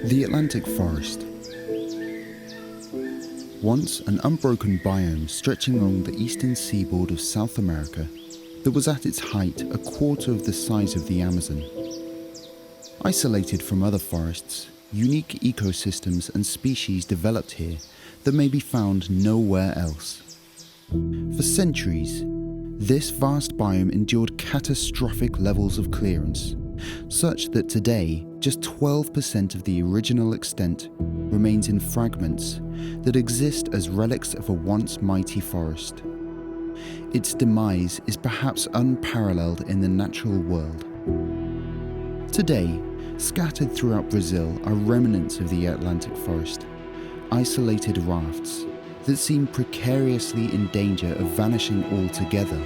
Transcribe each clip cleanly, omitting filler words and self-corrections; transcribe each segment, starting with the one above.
The Atlantic forest. Once an unbroken biome stretching along the eastern seaboard of South America that was at its height a quarter of the size of the Amazon. Isolated from other forests, unique ecosystems and species developed here that may be found nowhere else. For centuries, this vast biome endured catastrophic levels of clearance, such that today just 12% of the original extent remains in fragments that exist as relics of a once mighty forest. Its demise is perhaps unparalleled in the natural world. Today, scattered throughout Brazil are remnants of the Atlantic forest, isolated rafts that seem precariously in danger of vanishing altogether.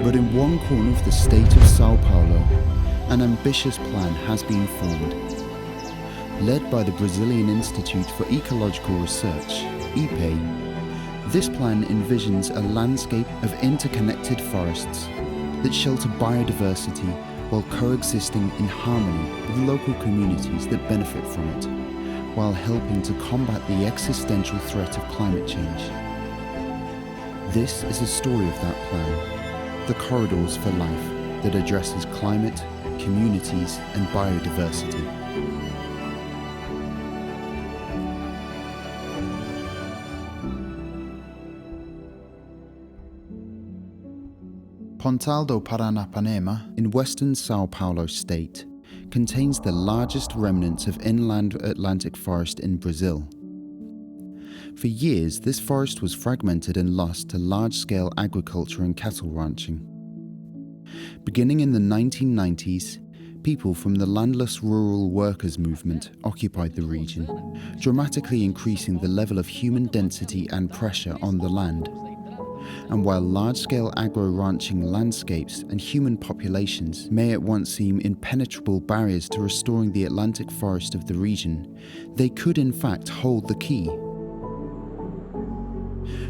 But in one corner of the state of Sao Paulo, an ambitious plan has been formed. Led by the Brazilian Institute for Ecological Research, EPA, this plan envisions a landscape of interconnected forests that shelter biodiversity while coexisting in harmony with local communities that benefit from it, while helping to combat the existential threat of climate change. This is the story of that plan, the Corridors for Life, that addresses climate, communities, and biodiversity. Pontal do Paranapanema in western Sao Paulo state contains the largest remnants of inland Atlantic forest in Brazil. For years, this forest was fragmented and lost to large-scale agriculture and cattle ranching. Beginning in the 1990s, people from the landless rural workers movement occupied the region, dramatically increasing the level of human density and pressure on the land. And while large-scale agro-ranching landscapes and human populations may at once seem impenetrable barriers to restoring the Atlantic forest of the region, they could in fact hold the key.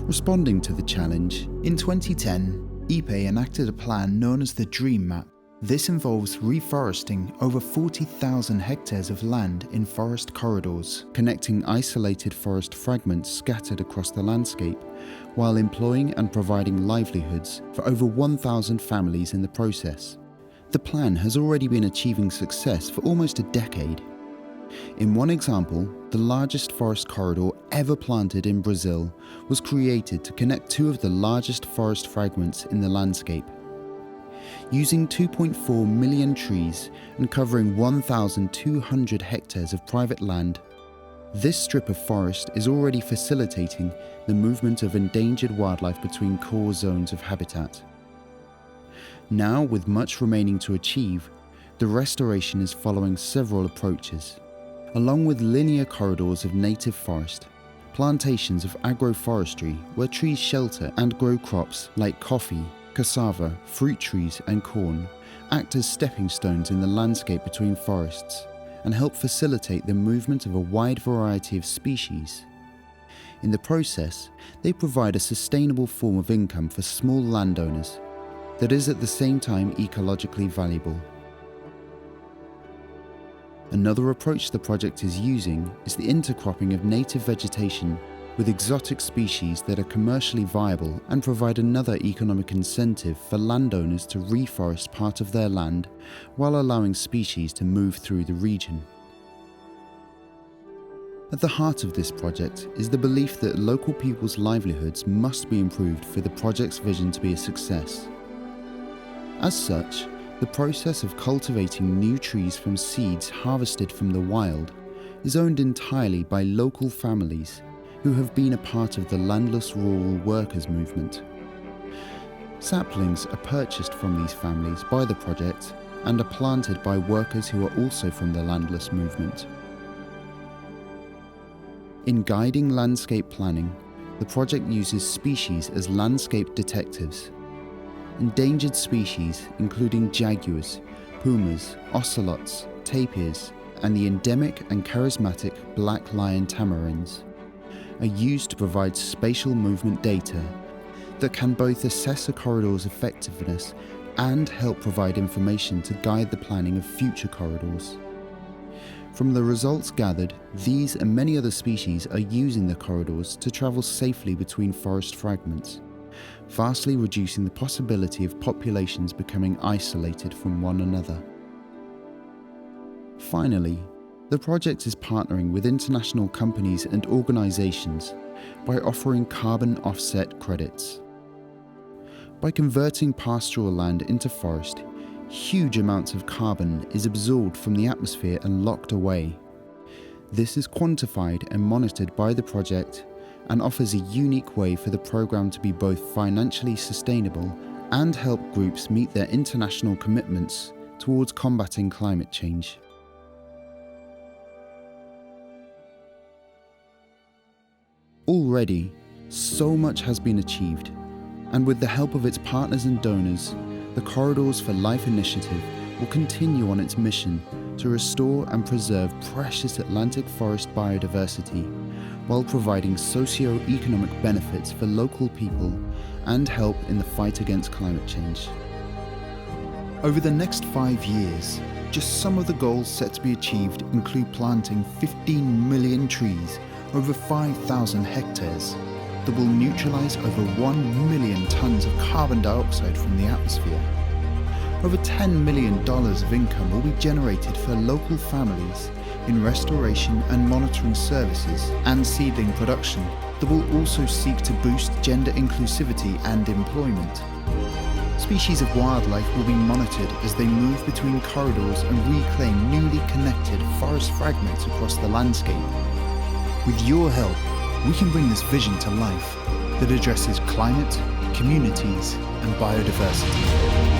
Responding to the challenge, in 2010, EPA enacted a plan known as the Dream Map. This involves reforesting over 40,000 hectares of land in forest corridors, connecting isolated forest fragments scattered across the landscape, while employing and providing livelihoods for over 1,000 families in the process. The plan has already been achieving success for almost a decade. In one example, the largest forest corridor ever planted in Brazil was created to connect two of the largest forest fragments in the landscape. Using 2.4 million trees and covering 1,200 hectares of private land, this strip of forest is already facilitating the movement of endangered wildlife between core zones of habitat. Now, with much remaining to achieve, the restoration is following several approaches. Along with linear corridors of native forest, plantations of agroforestry where trees shelter and grow crops like coffee, cassava, fruit trees and corn act as stepping stones in the landscape between forests and help facilitate the movement of a wide variety of species. In the process, they provide a sustainable form of income for small landowners that is at the same time ecologically valuable. Another approach the project is using is the intercropping of native vegetation with exotic species that are commercially viable and provide another economic incentive for landowners to reforest part of their land while allowing species to move through the region. At the heart of this project is the belief that local people's livelihoods must be improved for the project's vision to be a success. As such, the process of cultivating new trees from seeds harvested from the wild is owned entirely by local families who have been a part of the landless rural workers movement. Saplings are purchased from these families by the project and are planted by workers who are also from the landless movement. In guiding landscape planning, the project uses species as landscape detectives. Endangered species, including jaguars, pumas, ocelots, tapirs, and the endemic and charismatic black lion tamarins, are used to provide spatial movement data that can both assess a corridor's effectiveness and help provide information to guide the planning of future corridors. From the results gathered, these and many other species are using the corridors to travel safely between forest fragments, vastly reducing the possibility of populations becoming isolated from one another. Finally, the project is partnering with international companies and organizations by offering carbon offset credits. By converting pastoral land into forest, huge amounts of carbon is absorbed from the atmosphere and locked away. This is quantified and monitored by the project and offers a unique way for the program to be both financially sustainable and help groups meet their international commitments towards combating climate change. Already, so much has been achieved, and with the help of its partners and donors, the Corridors for Life initiative will continue on its mission to restore and preserve precious Atlantic forest biodiversity while providing socio-economic benefits for local people and help in the fight against climate change. Over the next 5 years, just some of the goals set to be achieved include planting 15 million trees over 5,000 hectares that will neutralize over 1 million tons of carbon dioxide from the atmosphere. Over $10 million of income will be generated for local families in restoration and monitoring services and seedling production that will also seek to boost gender inclusivity and employment. Species of wildlife will be monitored as they move between corridors and reclaim newly connected forest fragments across the landscape. With your help, we can bring this vision to life that addresses climate, communities, and biodiversity.